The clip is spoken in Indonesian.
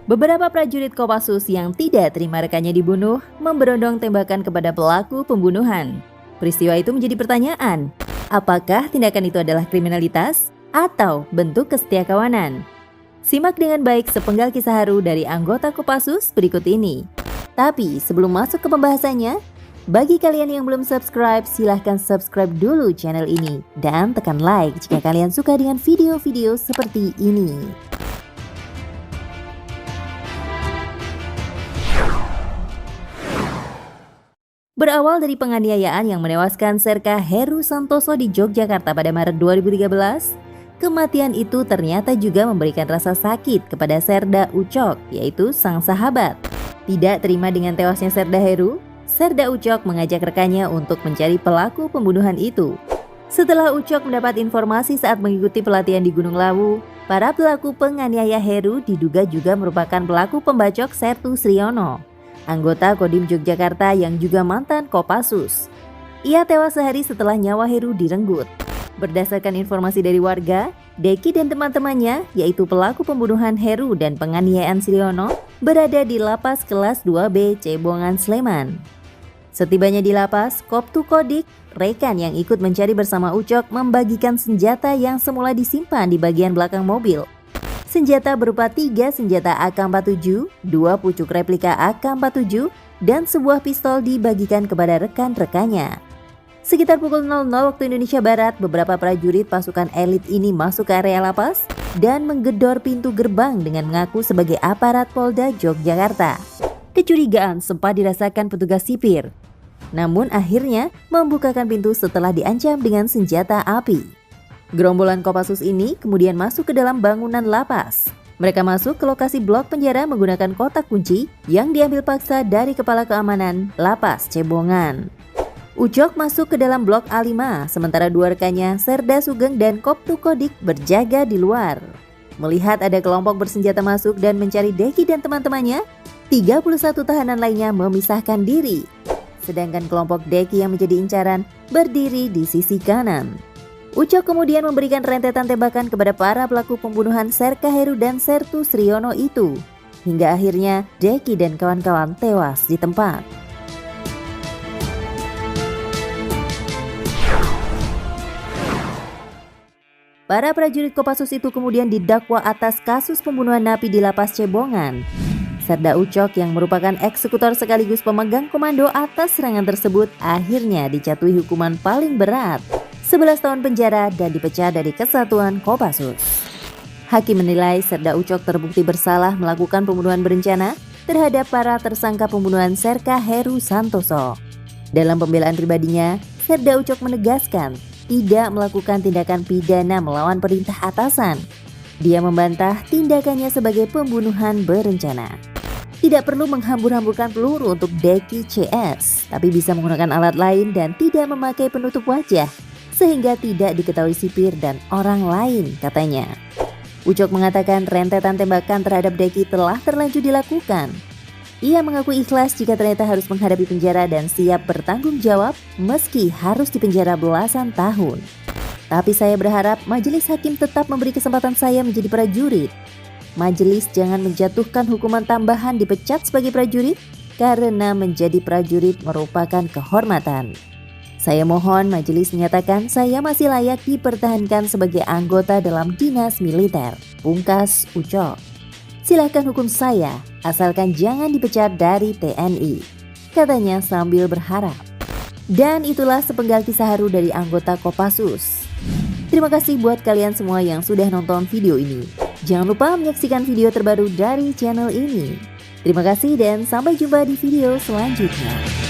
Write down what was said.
Beberapa prajurit Kopassus yang tidak terima rekannya dibunuh memberondong tembakan kepada pelaku pembunuhan. Peristiwa itu menjadi pertanyaan, apakah tindakan itu adalah kriminalitas atau bentuk kesetiakawanan? Simak dengan baik sepenggal kisah haru dari anggota Kopassus berikut ini. Tapi sebelum masuk ke pembahasannya, bagi kalian yang belum subscribe, silahkan subscribe dulu channel ini dan tekan like jika kalian suka dengan video-video seperti ini. Berawal dari penganiayaan yang menewaskan Serka Heru Santoso di Yogyakarta pada Maret 2013, kematian itu ternyata juga memberikan rasa sakit kepada Serda Ucok, yaitu sang sahabat. Tidak terima dengan tewasnya Serda Heru, Serda Ucok mengajak rekannya untuk mencari pelaku pembunuhan itu. Setelah Ucok mendapat informasi saat mengikuti pelatihan di Gunung Lawu, para pelaku penganiaya Heru diduga juga merupakan pelaku pembacok Sertu Sriono, anggota Kodim Yogyakarta yang juga mantan Kopassus. Ia tewas sehari setelah nyawa Heru direnggut. Berdasarkan informasi dari warga, Deki dan teman-temannya, yaitu pelaku pembunuhan Heru dan penganiayaan Sriono, berada di lapas kelas 2B Cebongan, Sleman. Setibanya di lapas, Koptu Kodik, rekan yang ikut mencari bersama Ucok, membagikan senjata yang semula disimpan di bagian belakang mobil. Senjata berupa 3 senjata AK-47, 2 pucuk replika AK-47, dan sebuah pistol dibagikan kepada rekan-rekannya. Sekitar pukul 00 waktu Indonesia Barat, beberapa prajurit pasukan elit ini masuk ke area lapas dan menggedor pintu gerbang dengan mengaku sebagai aparat Polda Yogyakarta. Kecurigaan sempat dirasakan petugas sipir, namun akhirnya membukakan pintu setelah diancam dengan senjata api. Gerombolan Kopassus ini kemudian masuk ke dalam bangunan lapas. Mereka masuk ke lokasi blok penjara menggunakan kotak kunci yang diambil paksa dari kepala keamanan lapas Cebongan. Ucok masuk ke dalam blok A5, sementara dua rekannya, Serda Sugeng dan Koptu Kodik, berjaga di luar. Melihat ada kelompok bersenjata masuk dan mencari Deki dan teman-temannya, 31 tahanan lainnya memisahkan diri. Sedangkan kelompok Deki yang menjadi incaran berdiri di sisi kanan. Ucok kemudian memberikan rentetan tembakan kepada para pelaku pembunuhan Serka Heru dan Sertu Sriono itu. Hingga akhirnya Deki dan kawan-kawan tewas di tempat. Para prajurit Kopassus itu kemudian didakwa atas kasus pembunuhan napi di lapas Cebongan. Serda Ucok yang merupakan eksekutor sekaligus pemegang komando atas serangan tersebut akhirnya dijatuhi hukuman paling berat, 11 tahun penjara dan dipecat dari kesatuan Kopassus. Hakim menilai Serda Ucok terbukti bersalah melakukan pembunuhan berencana terhadap para tersangka pembunuhan Serka Heru Santoso. Dalam pembelaan pribadinya, Serda Ucok menegaskan tidak melakukan tindakan pidana melawan perintah atasan. Dia membantah tindakannya sebagai pembunuhan berencana. Tidak perlu menghambur-hamburkan peluru untuk Deki CS, tapi bisa menggunakan alat lain dan tidak memakai penutup wajah, sehingga tidak diketahui sipir dan orang lain, katanya. Ucok mengatakan rentetan tembakan terhadap Deki telah terlanjur dilakukan. Ia mengaku ikhlas jika ternyata harus menghadapi penjara dan siap bertanggung jawab meski harus dipenjara belasan tahun. Tapi saya berharap majelis hakim tetap memberi kesempatan saya menjadi prajurit. Majelis jangan menjatuhkan hukuman tambahan dipecat sebagai prajurit karena menjadi prajurit merupakan kehormatan. Saya mohon majelis menyatakan saya masih layak dipertahankan sebagai anggota dalam dinas militer, pungkas Ucok. Silakan hukum saya, asalkan jangan dipecat dari TNI, katanya sambil berharap. Dan itulah sepenggal kisah haru dari anggota Kopassus. Terima kasih buat kalian semua yang sudah nonton video ini. Jangan lupa menyaksikan video terbaru dari channel ini. Terima kasih dan sampai jumpa di video selanjutnya.